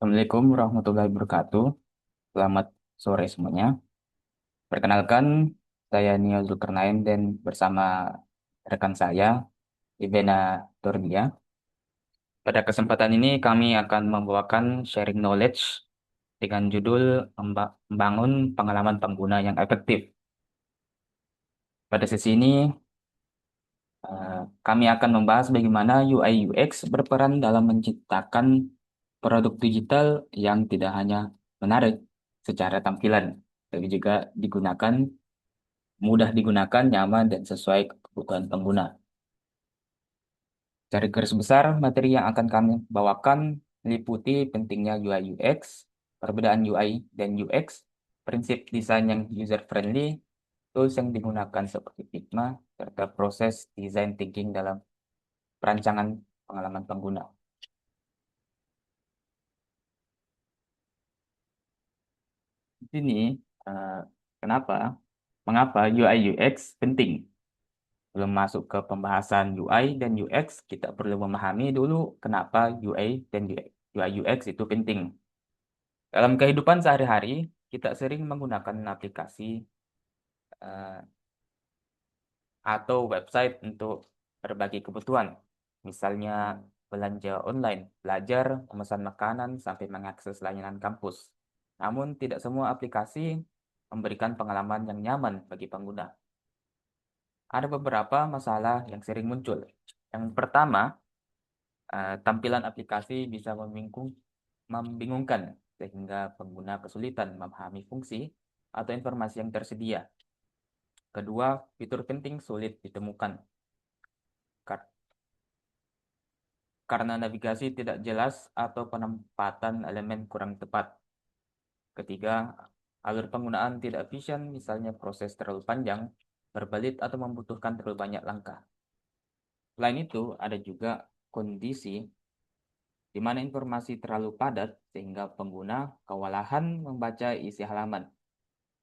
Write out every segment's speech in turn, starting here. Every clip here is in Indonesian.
Assalamualaikum warahmatullahi wabarakatuh. Selamat sore semuanya. Perkenalkan, saya Nia Zulkarnain dan bersama rekan saya, Ivena Dordia. Pada kesempatan ini kami akan membawakan sharing knowledge dengan judul Membangun Pengalaman Pengguna yang Efektif. Pada sesi ini, eh, kami akan membahas bagaimana UI UX berperan dalam menciptakan produk digital yang tidak hanya menarik secara tampilan, tapi juga mudah digunakan, nyaman, dan sesuai kebutuhan pengguna. Dari garis besar, materi yang akan kami bawakan meliputi pentingnya UI UX, perbedaan UI dan UX, prinsip desain yang user-friendly, tools yang digunakan seperti Figma, serta proses design thinking dalam perancangan pengalaman pengguna. Di sini, eh, kenapa? Mengapa UI UX penting? Belum masuk ke pembahasan UI dan UX, kita perlu memahami dulu kenapa UI UX itu penting. Dalam kehidupan sehari-hari, kita sering menggunakan aplikasi eh, atau website untuk berbagai kebutuhan. Misalnya belanja online, belajar, memesan makanan, sampai mengakses layanan kampus. Namun, tidak semua aplikasi memberikan pengalaman yang nyaman bagi pengguna. Ada beberapa masalah yang sering muncul. Yang pertama, tampilan aplikasi bisa membingungkan sehingga pengguna kesulitan memahami fungsi atau informasi yang tersedia. Kedua, fitur penting sulit ditemukan kar- karena navigasi tidak jelas atau penempatan elemen kurang tepat. Ketiga, alur penggunaan tidak efisien, misalnya proses terlalu panjang, berbelit atau membutuhkan terlalu banyak langkah. Selain itu, ada juga kondisi di mana informasi terlalu padat sehingga pengguna kewalahan membaca isi halaman.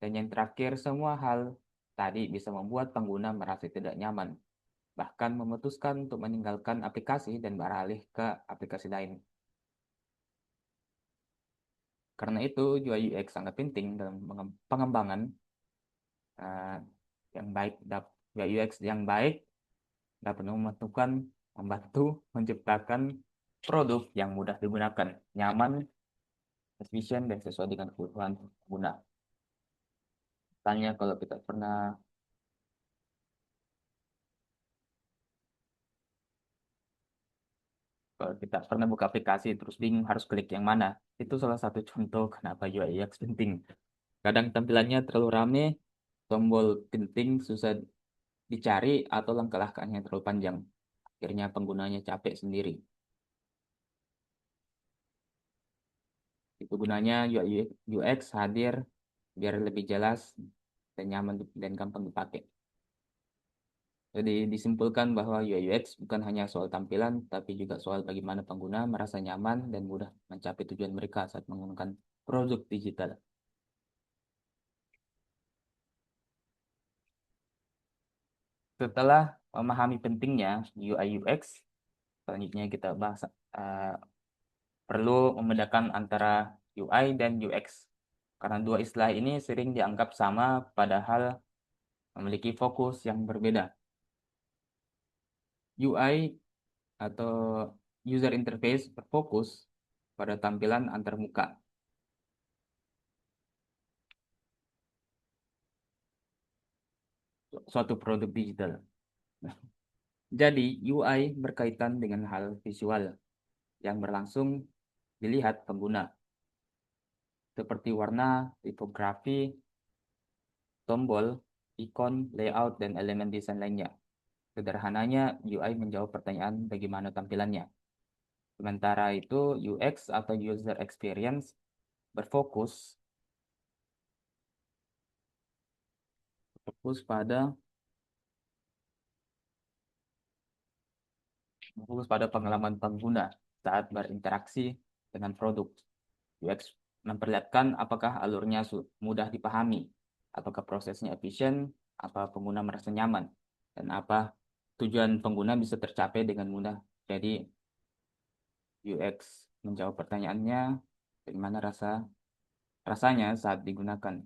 Dan yang terakhir, semua hal tadi bisa membuat pengguna merasa tidak nyaman, bahkan memutuskan untuk meninggalkan aplikasi dan beralih ke aplikasi lain. Karena itu, UI UX sangat penting dalam pengembangan eh, yang baik. UI UX yang baik dapat membantu menciptakan produk yang mudah digunakan, nyaman, efisien, dan sesuai dengan kebutuhan pengguna. Tanya kalau kita pernah buka aplikasi terus bingung harus klik yang mana. Itu salah satu contoh kenapa UI UX penting. Kadang tampilannya terlalu rame, tombol penting susah dicari, atau langkah-langkahnya terlalu panjang. Akhirnya penggunanya capek sendiri. Itu gunanya UI UX hadir biar lebih jelas dan nyaman dan gampang dipakai. Jadi disimpulkan bahwa UI UX bukan hanya soal tampilan, tapi juga soal bagaimana pengguna merasa nyaman dan mudah mencapai tujuan mereka saat menggunakan produk digital. Setelah memahami pentingnya UI UX, selanjutnya kita bahas perlu membedakan antara UI dan UX. Karena dua istilah ini sering dianggap sama, padahal memiliki fokus yang berbeda. UI atau user interface berfokus pada tampilan antarmuka suatu produk digital. Jadi, UI berkaitan dengan hal visual yang berlangsung dilihat pengguna, seperti warna, tipografi, tombol, ikon, layout, dan elemen desain lainnya. Sederhananya, UI menjawab pertanyaan bagaimana tampilannya. Sementara itu, UX atau User Experience berfokus fokus pada fokus pada pengalaman pengguna saat berinteraksi dengan produk. UX memperlihatkan apakah alurnya mudah dipahami, apakah prosesnya efisien, apa pengguna merasa nyaman, dan apa tujuan pengguna bisa tercapai dengan mudah. Jadi UX menjawab pertanyaannya, bagaimana rasanya saat digunakan.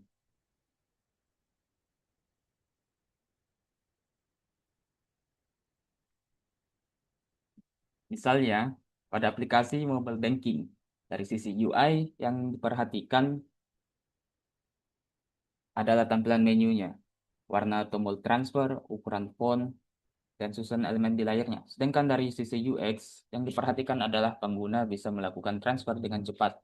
Misalnya, pada aplikasi mobile banking, dari sisi UI yang diperhatikan adalah tampilan menunya, warna tombol transfer, ukuran font, dan susunan elemen di layarnya. Sedangkan dari sisi UX, yang diperhatikan adalah pengguna bisa melakukan transfer dengan cepat,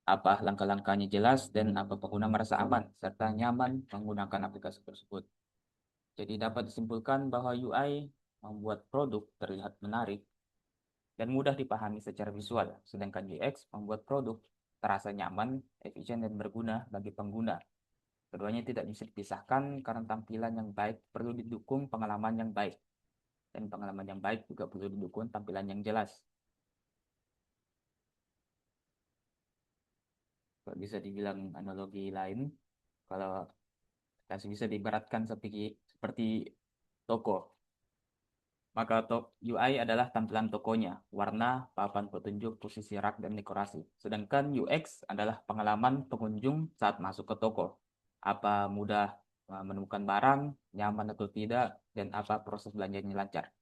apa langkah-langkahnya jelas, dan apa pengguna merasa aman serta nyaman menggunakan aplikasi tersebut. Jadi dapat disimpulkan bahwa UI membuat produk terlihat menarik dan mudah dipahami secara visual, sedangkan UX membuat produk terasa nyaman, efisien, dan berguna bagi pengguna. Keduanya tidak bisa dipisahkan karena tampilan yang baik perlu didukung pengalaman yang baik, dan pengalaman yang baik juga perlu didukung tampilan yang jelas. Kalau bisa dibilang analogi lain, kalau kasih bisa diibaratkan seperti toko. Maka UI adalah tampilan tokonya, warna, papan petunjuk, posisi rak, dan dekorasi. Sedangkan UX adalah pengalaman pengunjung saat masuk ke toko. Apa mudah menemukan barang, nyaman atau tidak, dan apa proses belanjanya lancar.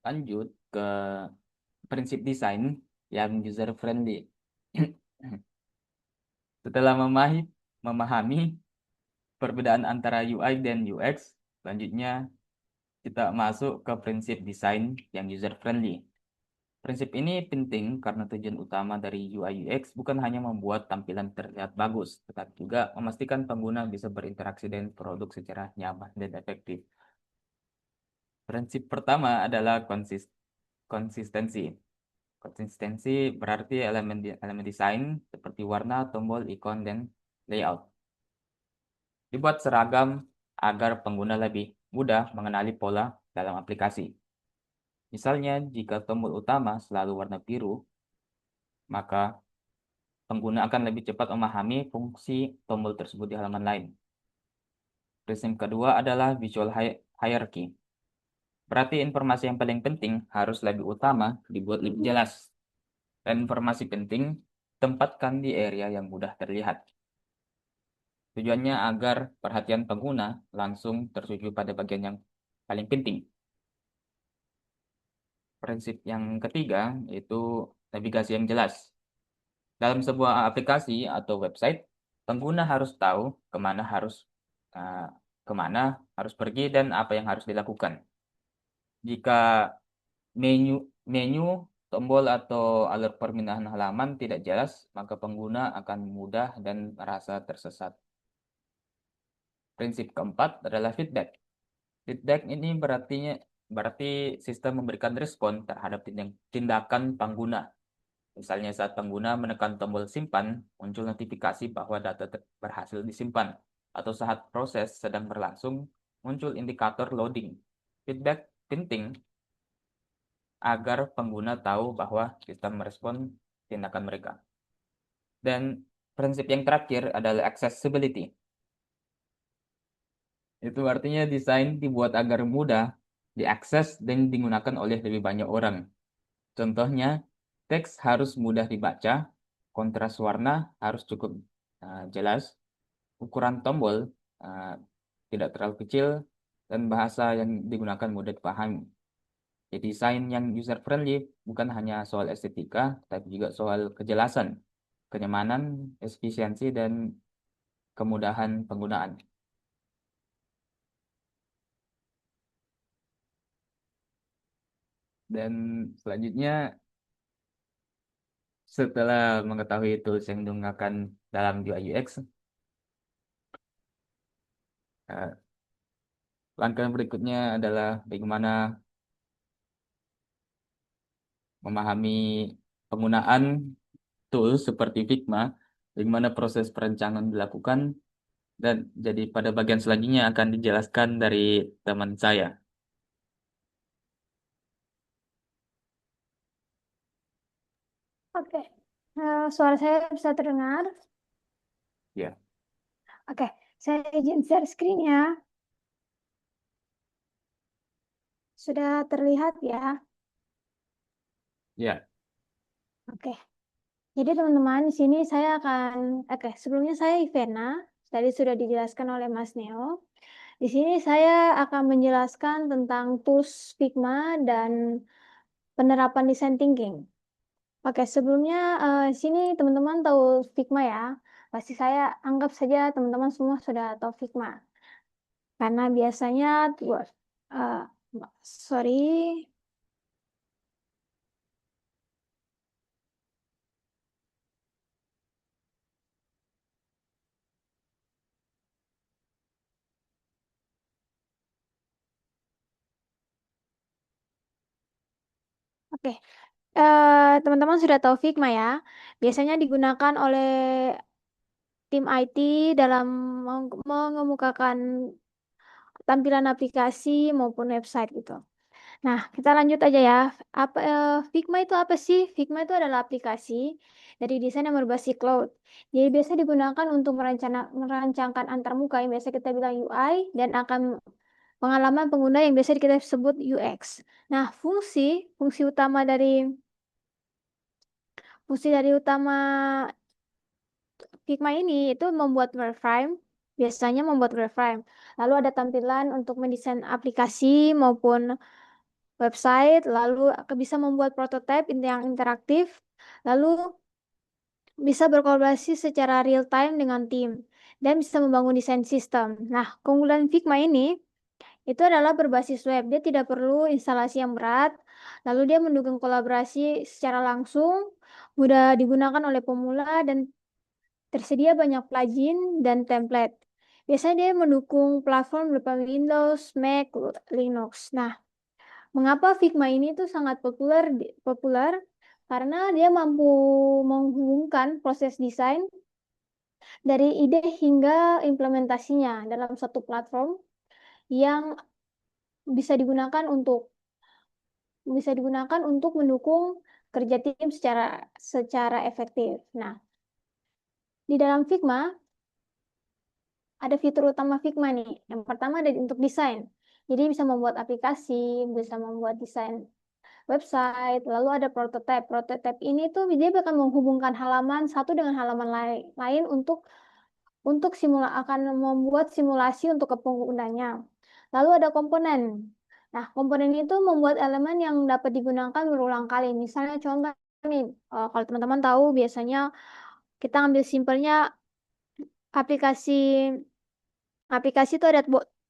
Lanjut ke prinsip desain yang user friendly. Setelah memahami perbedaan antara UI dan UX, selanjutnya kita masuk ke prinsip desain yang user friendly. Prinsip ini penting karena tujuan utama dari UI UX bukan hanya membuat tampilan terlihat bagus, tetapi juga memastikan pengguna bisa berinteraksi dengan produk secara nyaman dan efektif. Prinsip pertama adalah konsistensi. Konsistensi berarti elemen desain seperti warna, tombol, ikon, dan layout dibuat seragam agar pengguna lebih mudah mengenali pola dalam aplikasi. Misalnya, jika tombol utama selalu warna biru, maka pengguna akan lebih cepat memahami fungsi tombol tersebut di halaman lain. Prinsip kedua adalah visual hierarchy. Berarti informasi yang paling penting harus lebih utama dibuat lebih jelas. Dan informasi penting tempatkan di area yang mudah terlihat. Tujuannya agar perhatian pengguna langsung tertuju pada bagian yang paling penting. Prinsip yang ketiga yaitu navigasi yang jelas. Dalam sebuah aplikasi atau website, pengguna harus tahu uh, kemana harus pergi dan apa yang harus dilakukan. Jika menu menu, tombol atau alur permintaan halaman tidak jelas, maka pengguna akan mudah dan merasa tersesat. Prinsip keempat adalah feedback. Feedback ini berarti sistem memberikan respon terhadap tindakan pengguna. Misalnya saat pengguna menekan tombol simpan, muncul notifikasi bahwa data berhasil disimpan. Atau saat proses sedang berlangsung, muncul indikator loading. Feedback penting agar pengguna tahu bahwa sistem merespon tindakan mereka. Dan prinsip yang terakhir adalah accessibility. Itu artinya desain dibuat agar mudah diakses dan digunakan oleh lebih banyak orang. Contohnya, teks harus mudah dibaca, kontras warna harus cukup jelas, ukuran tombol uh, tidak terlalu kecil, dan bahasa yang digunakan mudah dipahami. Jadi desain yang user friendly bukan hanya soal estetika, tapi juga soal kejelasan, kenyamanan, efisiensi, dan kemudahan penggunaan. Dan selanjutnya, setelah mengetahui tools yang digunakan dalam UI UX, langkah berikutnya adalah bagaimana memahami penggunaan tools seperti Figma, bagaimana proses perencanaan dilakukan, dan jadi pada bagian selanjutnya akan dijelaskan dari teman saya. Oke, suara saya bisa terdengar. Ya, Oke, saya izin share screen ya. Sudah terlihat ya. Ya. Oke. Jadi teman-teman, di sini saya akan, sebelumnya saya Ivena, tadi sudah dijelaskan oleh Mas Neo. Di sini saya akan menjelaskan tentang tools Figma dan penerapan design thinking. Oke, sebelumnya sini teman-teman tahu Figma ya. Pasti saya anggap saja teman-teman semua sudah tahu Figma. Karena biasanya, uh, sorry, oke. Teman-teman sudah tahu Figma ya. Biasanya digunakan oleh tim IT dalam mengemukakan tampilan aplikasi maupun website gitu. Nah, kita lanjut aja ya. Figma itu apa sih? Figma itu adalah aplikasi dari desain yang berbasis cloud. Jadi biasa digunakan untuk merancangkan antarmuka yang biasa kita bilang UI dan akan pengalaman pengguna yang biasa kita sebut UX. Nah, fungsi dari utama Figma ini itu membuat wireframe, biasanya membuat wireframe. Lalu ada tampilan untuk mendesain aplikasi maupun website, lalu bisa membuat prototipe yang interaktif, lalu bisa berkolaborasi secara real time dengan tim, dan bisa membangun desain sistem. Nah, keunggulan Figma ini itu adalah berbasis web. Dia tidak perlu instalasi yang berat, lalu dia mendukung kolaborasi secara langsung, mudah digunakan oleh pemula, dan tersedia banyak plugin dan template. Biasanya dia mendukung platform berupa Windows, Mac, Linux. Nah, mengapa Figma ini tuh sangat populer? Karena dia mampu menghubungkan proses desain dari ide hingga implementasinya dalam satu platform yang bisa digunakan untuk mendukung kerja tim secara efektif. Nah, di dalam Figma ada fitur utama Figma nih. Yang pertama ada untuk desain. Jadi bisa membuat aplikasi, bisa membuat desain website, lalu ada prototype. Prototype ini tuh dia akan menghubungkan halaman satu dengan halaman lain akan membuat simulasi untuk ke penggunanya. Lalu ada komponen. Nah, komponen itu membuat elemen yang dapat digunakan berulang kali. Misalnya contoh nih, kalau teman-teman tahu biasanya kita ambil simpelnya aplikasi aplikasi itu ada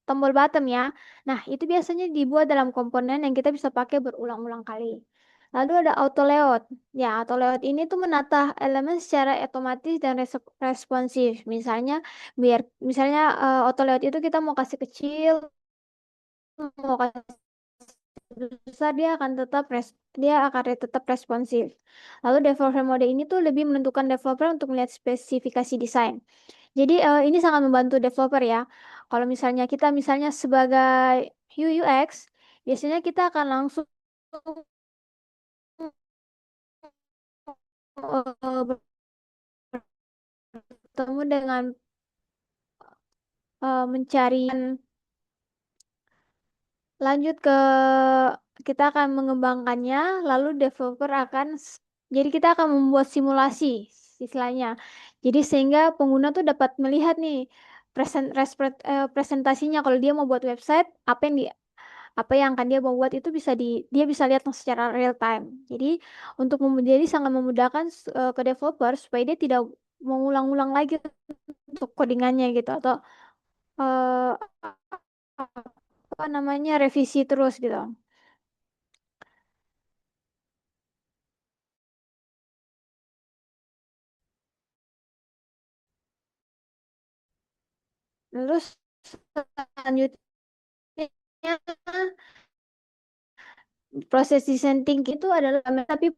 tombol bottom ya. Nah, itu biasanya dibuat dalam komponen yang kita bisa pakai berulang-ulang kali. Lalu ada auto layout. Ya, auto layout ini tuh menata elemen secara otomatis dan responsif. Misalnya auto layout itu kita mau kasih kecil, mau kasih besar dia akan tetap responsif. Lalu developer mode ini tuh lebih menentukan developer untuk melihat spesifikasi desain. Jadi ini sangat membantu developer ya. Kalau misalnya kita sebagai UX, biasanya kita akan langsung uh, bertemu dengan mencari lanjut ke kita akan mengembangkannya, lalu jadi kita akan membuat simulasi istilahnya. Jadi sehingga pengguna tuh dapat melihat nih presentasinya kalau dia mau buat website, apa yang akan dia mau buat itu dia bisa lihat secara real time. Jadi jadi sangat memudahkan ke developer supaya dia tidak mengulang-ulang lagi untuk codingannya gitu atau eh, apa namanya revisi terus gitu. Terus selanjutnya proses design thinking itu adalah tapi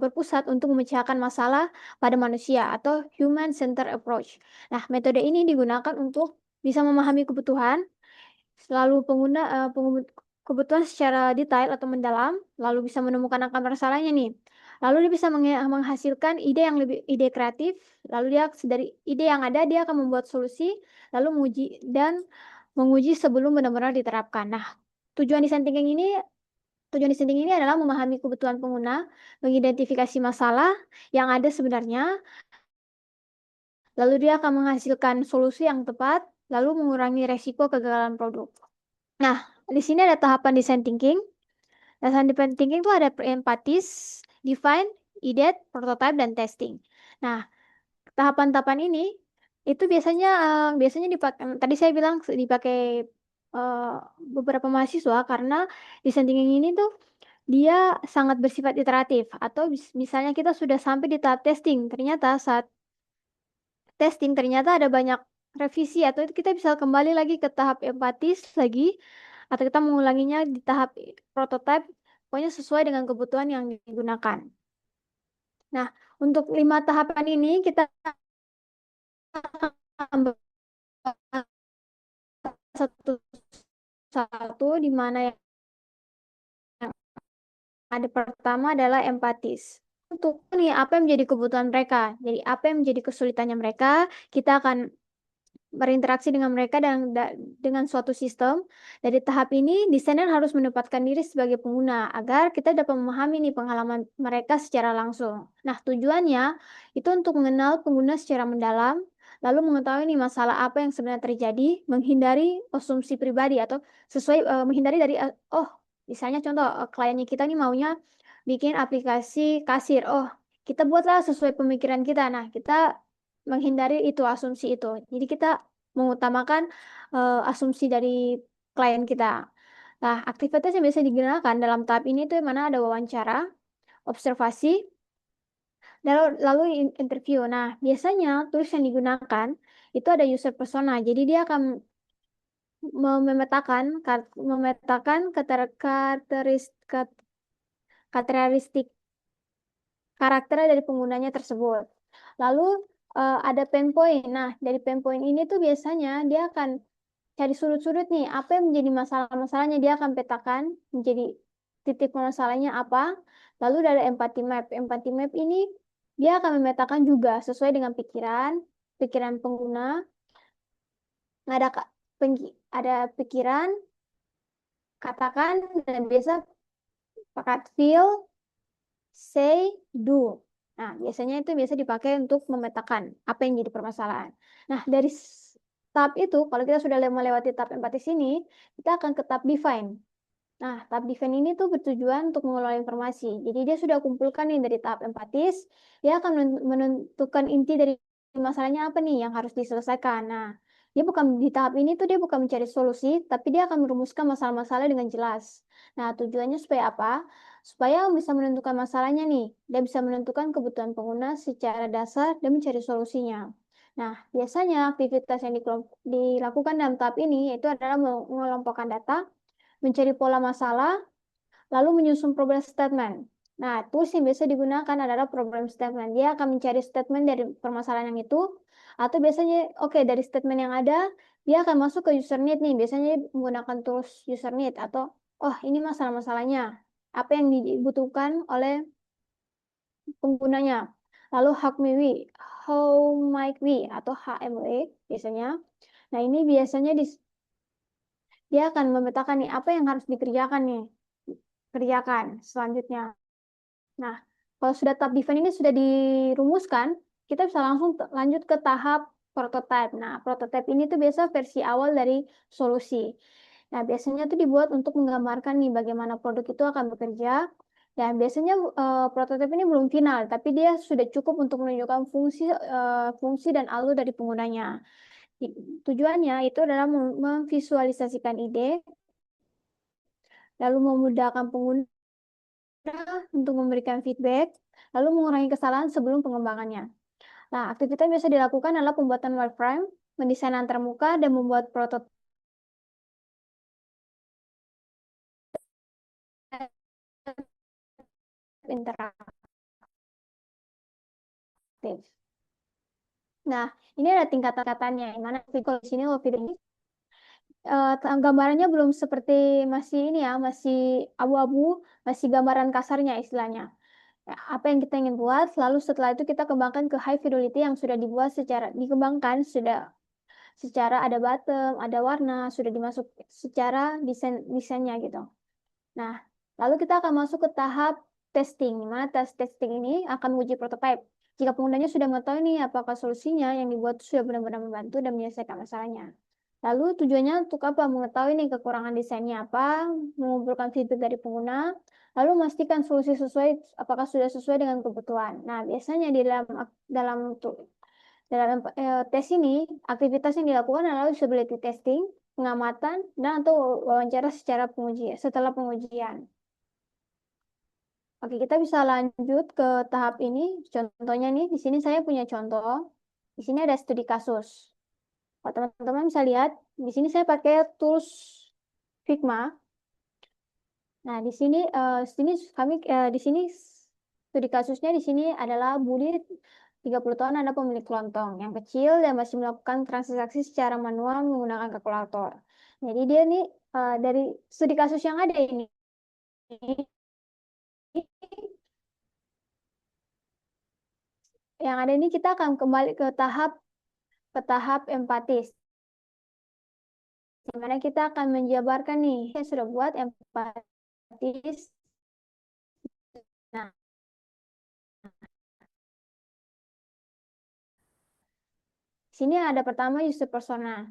berpusat untuk memecahkan masalah pada manusia atau human centered approach. Nah, metode ini digunakan untuk bisa memahami kebutuhan secara detail atau mendalam, lalu bisa menemukan akar masalahnya nih. Lalu dia bisa menghasilkan ide kreatif, lalu dari ide yang ada dia akan membuat solusi, lalu menguji sebelum benar-benar diterapkan. Nah, tujuan design thinking ini Tujuan desain thinking ini adalah memahami kebutuhan pengguna, mengidentifikasi masalah yang ada sebenarnya, lalu dia akan menghasilkan solusi yang tepat, lalu mengurangi resiko kegagalan produk. Nah, di sini ada tahapan design thinking. Design thinking itu ada empatis, define, ide, prototype, dan testing. Nah, tahapan-tahapan ini itu biasanya dipakai. Tadi saya bilang dipakai eh, beberapa mahasiswa karena design thinking ini tuh dia sangat bersifat iteratif. Atau misalnya kita sudah sampai di tahap testing, ternyata saat testing ternyata ada banyak revisi atau kita bisa kembali lagi ke tahap empatis lagi atau kita mengulanginya di tahap prototype, pokoknya sesuai dengan kebutuhan yang digunakan. Nah, untuk 5 tahapan ini kita akan bahas satu-satu, di mana yang ada pertama adalah empatis. Untuk nih apa yang menjadi kebutuhan mereka, jadi apa yang menjadi kesulitannya mereka, kita akan berinteraksi dengan mereka dengan suatu sistem. Dari tahap ini, desainer harus menempatkan diri sebagai pengguna agar kita dapat memahami nih pengalaman mereka secara langsung. Nah, tujuannya itu untuk mengenal pengguna secara mendalam, lalu mengetahui nih masalah apa yang sebenarnya terjadi, menghindari asumsi pribadi atau menghindari dari misalnya contoh kliennya kita nih maunya bikin aplikasi kasir. Oh, kita buatlah sesuai pemikiran kita. Nah, kita menghindari itu asumsi itu. Jadi kita mengutamakan asumsi dari klien kita. Nah, aktivitas yang biasa digunakan dalam tahap ini tuh mana ada wawancara, observasi, lalu interview. Nah, biasanya tools yang digunakan itu ada user persona. Jadi dia akan memetakan karakteristik karakter dari penggunanya tersebut. Lalu ada pain point. Nah, dari pain point ini tuh biasanya dia akan cari sudut-sudut nih, apa yang menjadi masalah-masalahnya, dia akan petakan menjadi titik masalahnya apa. Lalu dari empathy map. Empathy map ini dia akan memetakan juga sesuai dengan pikiran pengguna. Ada ada pikiran, katakan, dan biasa pakai feel, say, do. Nah, biasanya itu biasa dipakai untuk memetakan apa yang jadi permasalahan. Nah, dari tahap itu, kalau kita sudah melewati tahap empatis ini, kita akan ke tahap define. Nah, tahap define ini tuh bertujuan untuk mengelola informasi. Jadi dia sudah kumpulkan nih dari tahap empatis, dia akan menentukan inti dari masalahnya apa nih yang harus diselesaikan. Nah, dia bukan di tahap ini tuh dia bukan mencari solusi, tapi dia akan merumuskan masalah-masalah dengan jelas. Nah, tujuannya supaya apa? Supaya bisa menentukan masalahnya nih. Dia bisa menentukan kebutuhan pengguna secara dasar dan mencari solusinya. Nah, biasanya aktivitas yang dilakukan dalam tahap ini yaitu adalah mengelompokkan data, mencari pola masalah, lalu menyusun problem statement. Nah, tools yang biasa digunakan adalah problem statement. Dia akan mencari statement dari permasalahan yang itu, atau biasanya, oke, dari statement yang ada, dia akan masuk ke user need nih. Biasanya menggunakan tools user need, atau, oh, ini masalah-masalahnya. Apa yang dibutuhkan oleh penggunanya. Lalu how might we, atau HMW biasanya. Nah, ini biasanya dia akan memetakan nih, apa yang harus dikerjakan nih. Kerjakan selanjutnya. Nah, kalau sudah tahap define ini sudah dirumuskan, kita bisa langsung lanjut ke tahap prototype. Nah, prototype ini tuh biasa versi awal dari solusi. Nah, biasanya tuh dibuat untuk menggambarkan nih bagaimana produk itu akan bekerja. Dan biasanya prototipe ini belum final, tapi dia sudah cukup untuk menunjukkan fungsi dan alur dari penggunanya. Tujuannya itu adalah memvisualisasikan ide, lalu memudahkan pengguna untuk memberikan feedback, lalu mengurangi kesalahan sebelum pengembangannya. Nah, aktivitas yang biasa dilakukan adalah pembuatan wireframe, mendesain antarmuka, dan membuat prototipe interaktif. Nah, ini ada tingkatan-tingkatannya. Yang mana kalau di sini video ini gambarannya belum seperti masih ini ya, masih abu-abu, masih gambaran kasarnya istilahnya. Ya, apa yang kita ingin buat, lalu setelah itu kita kembangkan ke high fidelity yang sudah dibuat dikembangkan sudah secara ada bottom, ada warna, sudah dimasuk secara desainnya gitu. Nah, Lalu kita akan masuk ke tahap testing, di mana tes testing ini akan menguji prototipe. Jika penggunanya sudah mengetahui nih apakah solusinya yang dibuat sudah benar-benar membantu dan menyelesaikan masalahnya. Lalu tujuannya untuk apa? Mengetahui nih kekurangan desainnya apa, mengumpulkan feedback dari pengguna, lalu memastikan solusi sesuai apakah sudah sesuai dengan kebutuhan. Nah, biasanya di dalam tes ini aktivitas yang dilakukan adalah usability testing, pengamatan, dan atau wawancara setelah pengujian. Oke, kita bisa lanjut ke tahap ini. Contohnya nih, di sini saya punya contoh. Di sini ada studi kasus. Kalau teman-teman bisa lihat, di sini saya pakai tools Figma. Nah, di sini studi kasusnya di sini adalah Budi 30 tahun ada pemilik kelontong yang kecil dan masih melakukan transaksi secara manual menggunakan kalkulator. Jadi dia nih dari studi kasus yang ada ini kita akan kembali ke tahap empatis, di mana kita akan menjabarkan nih yang sudah buat empatis. Nah, sini ada pertama user persona.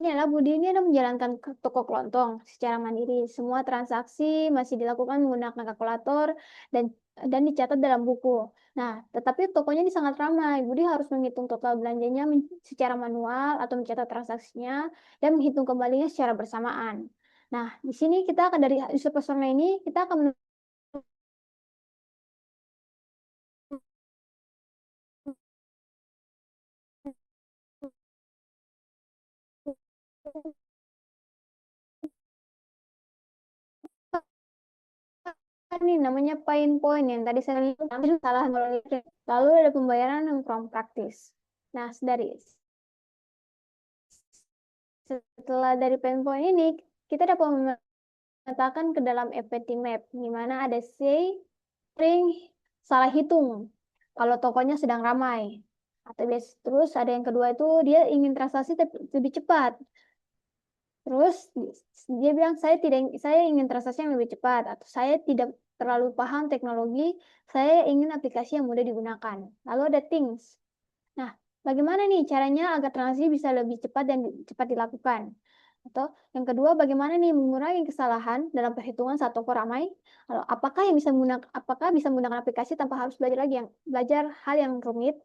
Ini adalah Budi ini adalah menjalankan toko kelontong secara mandiri. Semua transaksi masih dilakukan menggunakan kalkulator dan dicatat dalam buku. Nah, tetapi tokonya ini sangat ramai. Budi harus menghitung total belanjanya secara manual atau mencatat transaksinya dan menghitung kembalinya secara bersamaan. Nah, di sini kita akan dari user persona ini kita akan nih namanya pain point yang tadi saya lihat salah melalui lalu ada pembayaran yang kurang praktis. Nah, setelah dari pain point ini kita dapat memetakan ke dalam FPT map di mana ada sering salah hitung kalau tokonya sedang ramai atau terus ada yang kedua itu dia ingin transaksi lebih cepat. Terus dia bilang saya ingin transaksi yang lebih cepat atau saya tidak terlalu paham teknologi, saya ingin aplikasi yang mudah digunakan. Lalu ada things. Nah, bagaimana nih caranya agar transaksi bisa lebih cepat dan cepat dilakukan? Atau yang kedua, bagaimana nih mengurangi kesalahan dalam perhitungan saat toko ramai? Lalu, apakah bisa menggunakan aplikasi tanpa harus belajar hal yang rumit?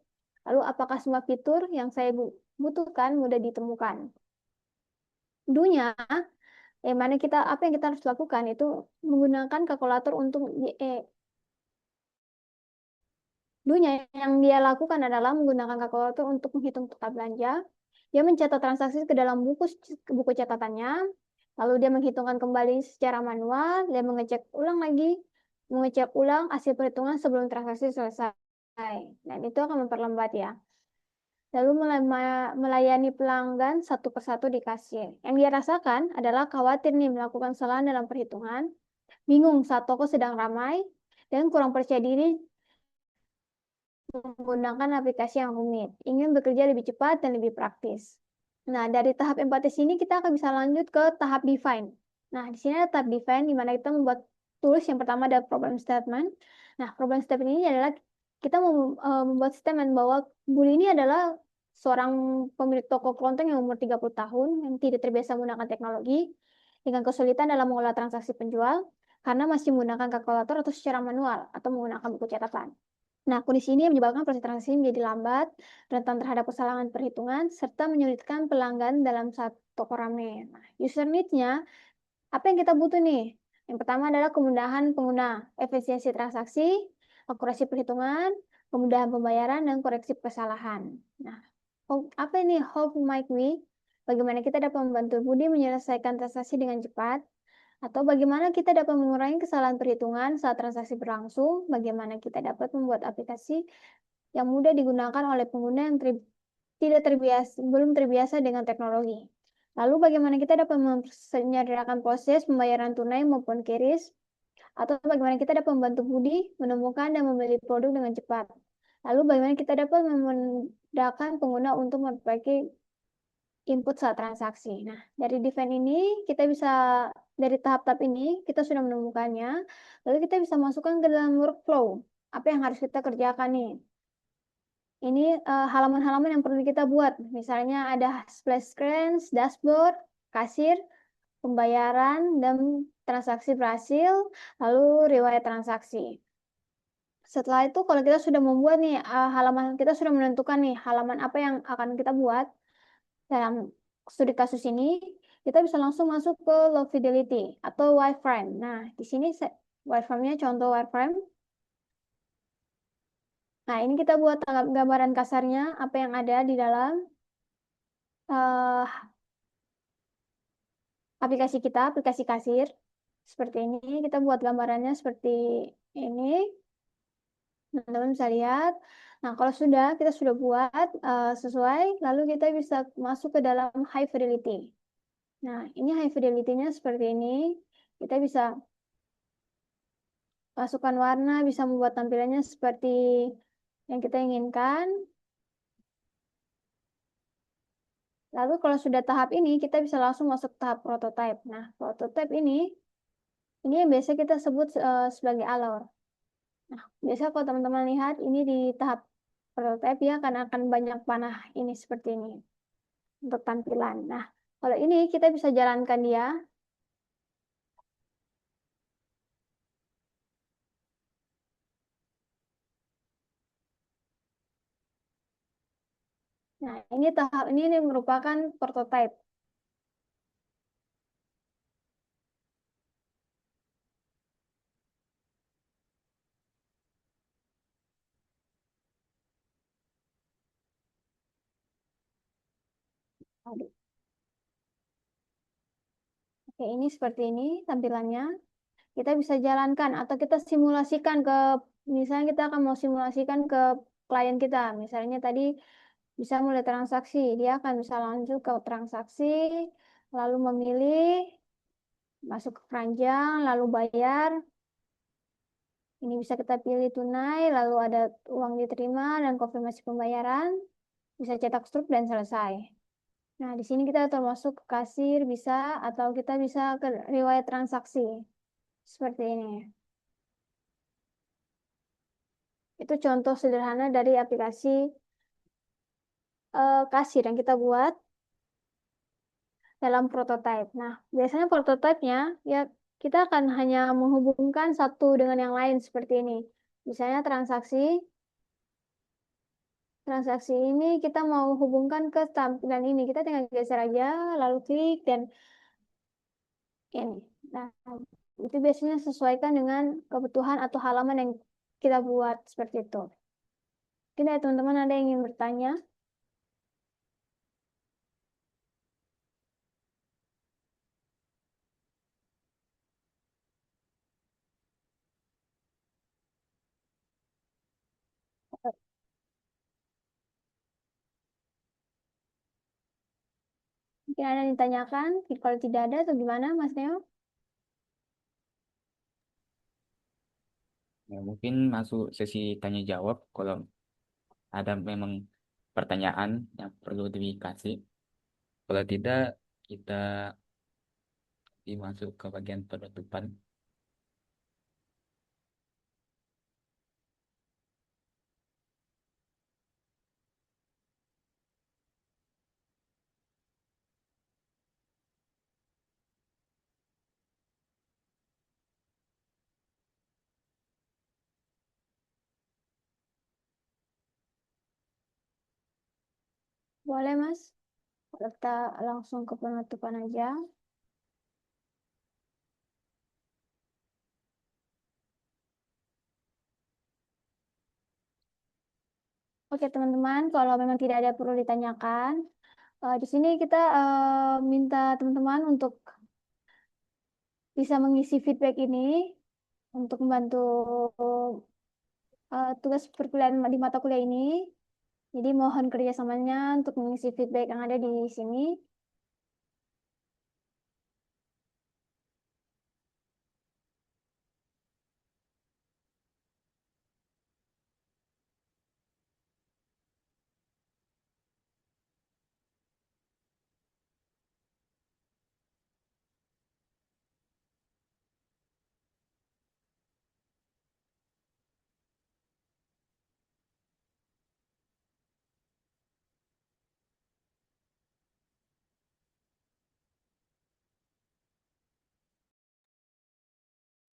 Lalu apakah semua fitur yang saya butuhkan mudah ditemukan? Dunya apa yang kita harus lakukan itu menggunakan kalkulator untuk dunya yang dia lakukan adalah menggunakan kalkulator untuk menghitung total belanja. Dia mencatat transaksi ke dalam buku catatannya, lalu dia menghitungkan kembali secara manual, dan mengecek ulang hasil perhitungan sebelum transaksi selesai. Dan itu akan memperlambat ya. Lalu melayani pelanggan satu persatu di kasir. Yang dia rasakan adalah khawatir nih melakukan kesalahan dalam perhitungan, bingung saat toko sedang ramai, dan kurang percaya diri menggunakan aplikasi yang rumit. Ingin bekerja lebih cepat dan lebih praktis. Nah, dari tahap empatis ini kita akan bisa lanjut ke tahap define. Nah, di sini ada tahap define di mana kita membuat tools. Yang pertama ada problem statement. Nah, problem statement ini adalah kita membuat statement bahwa Budi ini adalah seorang pemilik toko kelontong yang umur 30 tahun yang tidak terbiasa menggunakan teknologi dengan kesulitan dalam mengolah transaksi penjual karena masih menggunakan kalkulator atau secara manual atau menggunakan buku catatan. Nah, kondisi ini menyebabkan proses transaksi menjadi lambat, rentan terhadap kesalahan perhitungan, serta menyulitkan pelanggan dalam saat toko rame. Nah, user needs-nya, apa yang kita butuh nih? Yang pertama adalah kemudahan pengguna, efisiensi transaksi, akurasi perhitungan, kemudahan pembayaran, dan koreksi kesalahan. Nah, apa ini How might we? Bagaimana kita dapat membantu Budi menyelesaikan transaksi dengan cepat? Atau bagaimana kita dapat mengurangi kesalahan perhitungan saat transaksi berlangsung? Bagaimana kita dapat membuat aplikasi yang mudah digunakan oleh pengguna yang belum terbiasa dengan teknologi? Lalu bagaimana kita dapat menyederhanakan proses pembayaran tunai maupun QRIS? Atau bagaimana kita dapat membantu Budi menemukan dan membeli produk dengan cepat? Lalu bagaimana kita dapat memudahkan pengguna untuk memperbaiki input saat transaksi. Nah, dari define ini kita bisa dari tahap-tahap ini kita sudah menemukannya, lalu kita bisa masukkan ke dalam workflow. Apa yang harus kita kerjakan nih? Ini halaman-halaman yang perlu kita buat. Misalnya ada splash screen, dashboard, kasir, pembayaran, dan transaksi berhasil, lalu riwayat transaksi. Setelah itu, kalau kita sudah membuat nih halaman, kita sudah menentukan nih halaman apa yang akan kita buat dalam studi kasus ini, kita bisa langsung masuk ke low fidelity atau wireframe. Nah, di sini wireframe-nya contoh wireframe. Nah, ini kita buat gambaran kasarnya apa yang ada di dalam eh, aplikasi kita, aplikasi kasir. Seperti ini, kita buat gambarannya seperti ini. Teman-teman bisa lihat. Nah, kalau sudah, kita sudah buat sesuai, lalu kita bisa masuk ke dalam high fidelity. Nah, ini high fidelity-nya seperti ini. Kita bisa masukkan warna, bisa membuat tampilannya seperti yang kita inginkan. Lalu kalau sudah tahap ini, kita bisa langsung masuk tahap prototype. Nah, prototype ini yang biasa kita sebut sebagai alur. Nah, biasa kalau teman-teman lihat, ini di tahap prototype ya, karena akan banyak panah ini seperti ini untuk tampilan. Nah, kalau ini kita bisa jalankan dia. Nah, ini tahap ini merupakan prototype. Aduh. Oke, ini seperti ini tampilannya. Kita bisa jalankan atau kita simulasikan ke, misalnya kita akan mau simulasikan ke klien kita. Misalnya tadi bisa mulai transaksi, dia akan bisa lanjut ke transaksi, lalu memilih, masuk ke keranjang, lalu bayar. Ini bisa kita pilih tunai, lalu ada uang diterima dan konfirmasi pembayaran, bisa cetak struk dan selesai. Nah, di sini kita termasuk ke kasir bisa, atau kita bisa ke riwayat transaksi. Seperti ini. Itu contoh sederhana dari aplikasi kasir yang kita buat dalam prototype. Nah, biasanya prototipenya ya kita akan hanya menghubungkan satu dengan yang lain seperti ini. Misalnya transaksi ini kita mau hubungkan ke tampilan ini. Kita tinggal geser aja, lalu klik dan ini. Nah, itu biasanya sesuaikan dengan kebutuhan atau halaman yang kita buat seperti itu. Mungkin ya teman-teman ada yang ingin bertanya? Mungkin ada yang ditanyakan? Kalau tidak ada, atau gimana, Mas Neo? Ya, mungkin masuk sesi tanya jawab kalau ada memang pertanyaan yang perlu dikasih. Kalau tidak, kita dimasuk ke bagian penutupan. Boleh, Mas. Kita langsung ke penutupan aja. Oke, teman-teman, kalau memang tidak ada perlu ditanyakan, di sini kita minta teman-teman untuk bisa mengisi feedback ini untuk membantu tugas perkuliahan di mata kuliah ini. Jadi mohon kerjasamanya untuk mengisi feedback yang ada di sini.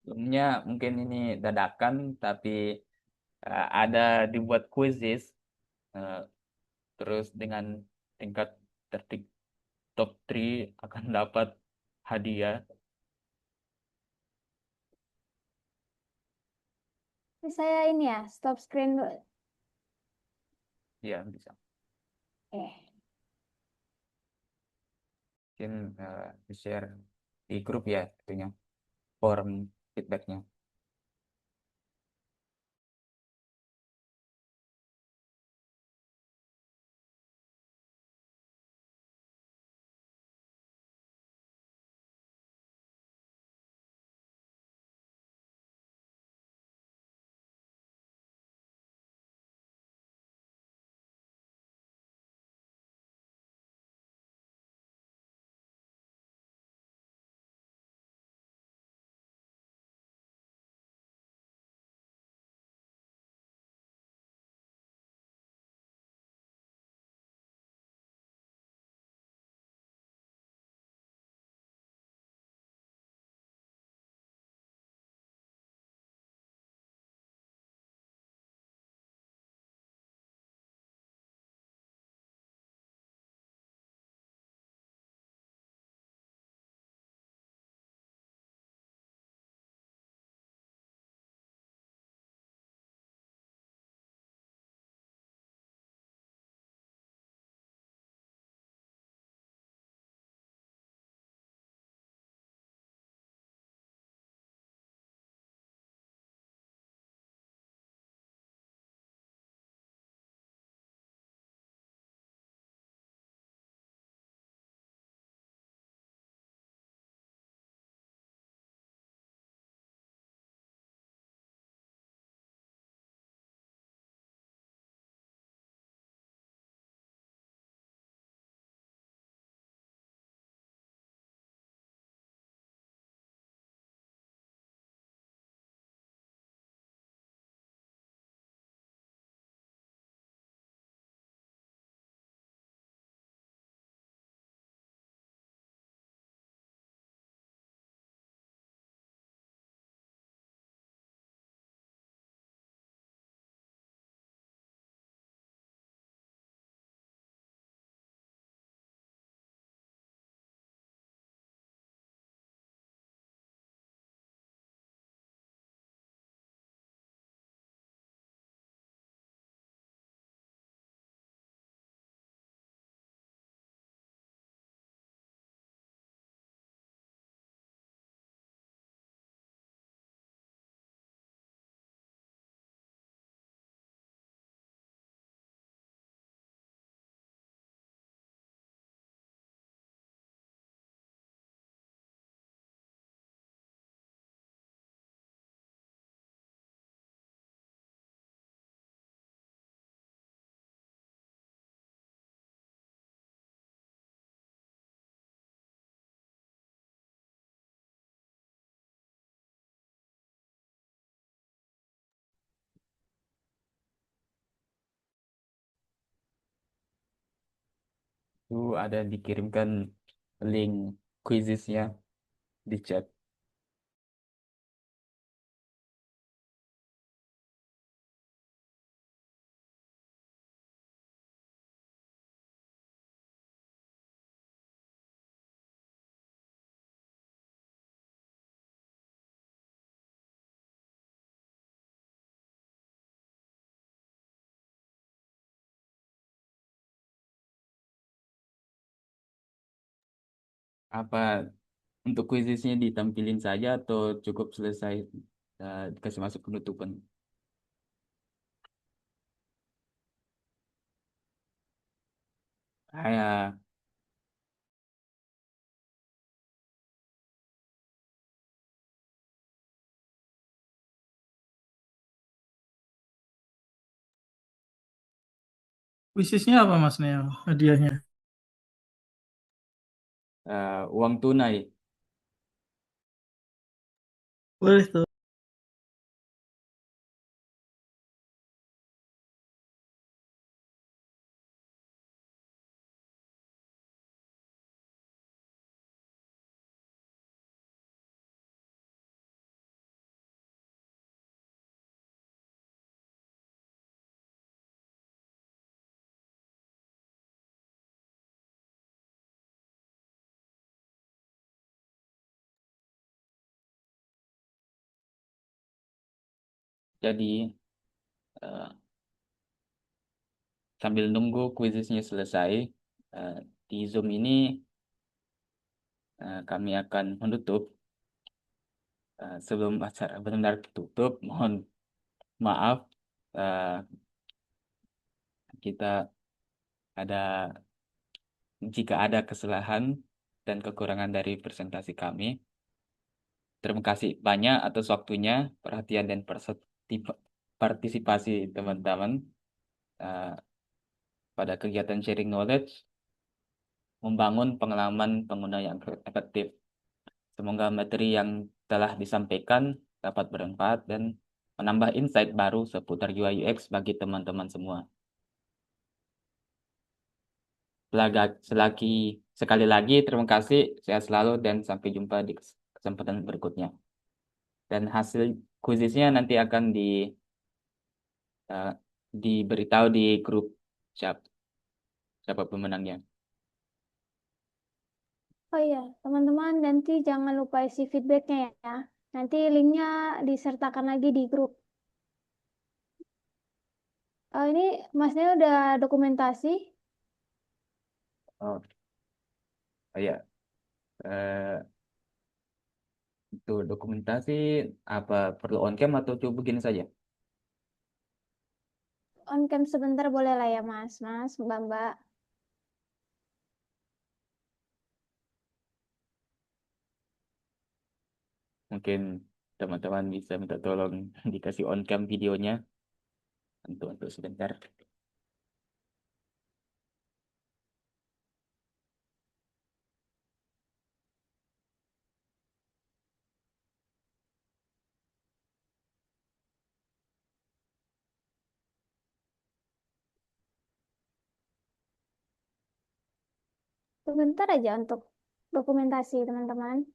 Sebelumnya mungkin ini dadakan, tapi ada dibuat quizzes, eh, terus dengan tingkat tertik top 3 akan dapat hadiah. Saya ini ya, stop screen dulu. Ya, bisa. Eh, Mungkin di-share di grup ya, itunya, form feedbacknya. Itu ada dikirimkan link quizesnya di chat. Apa untuk quizesnya ditampilin saja atau cukup selesai dikasih masuk penutupan? Ya, Wishisnya apa Mas Neo? Hadiahnya. uang tunai. Boleh tuh. Jadi eh, sambil nunggu kuisisnya selesai, eh, di Zoom ini kami akan menutup. Sebelum acara benar-benar tutup, mohon maaf eh, kita ada jika ada kesalahan dan kekurangan dari presentasi kami. Terima kasih banyak atas waktunya, perhatian dan partisipasi teman-teman eh, pada kegiatan sharing knowledge, membangun pengalaman pengguna yang efektif. Semoga materi yang telah disampaikan dapat bermanfaat dan menambah insight baru seputar UI UX bagi teman-teman semua. Sekali lagi terima kasih, sehat selalu dan sampai jumpa di kesempatan berikutnya. Dan hasil kuisisnya nanti akan eh, diberitahu di grup siapa, siapa pemenangnya. Oh iya, teman-teman nanti jangan lupa isi feedbacknya ya. Nanti linknya disertakan lagi di grup. Ini Masnya udah dokumentasi. Oh, oh ya, eh, itu dokumentasi apa perlu on cam atau coba begini saja? On cam sebentar boleh lah ya Mas, Mbak. Mungkin teman-teman bisa minta tolong dikasih on cam videonya untuk sebentar. Sebentar aja untuk dokumentasi teman-teman.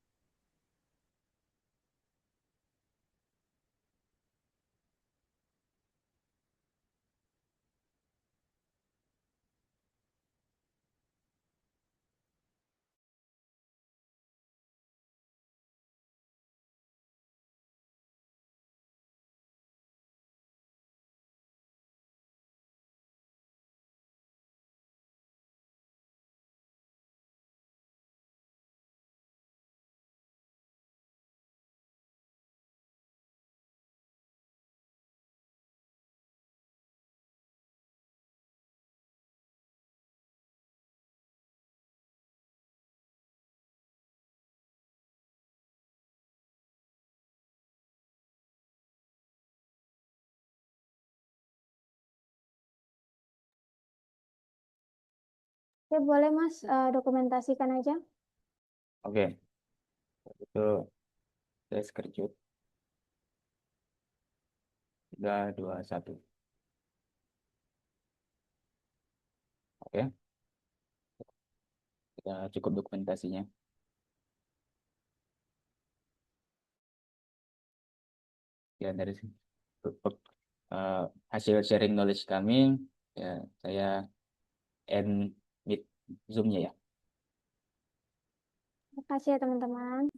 Ya boleh Mas, dokumentasikan aja. Oke, itu saya screenshot. 3, 2, 1. Oke, kita cukup dokumentasinya. Ya dari sini. eh, hasil sharing knowledge kami, ya saya end meet Zoom-nya ya. Terima kasih ya teman-teman.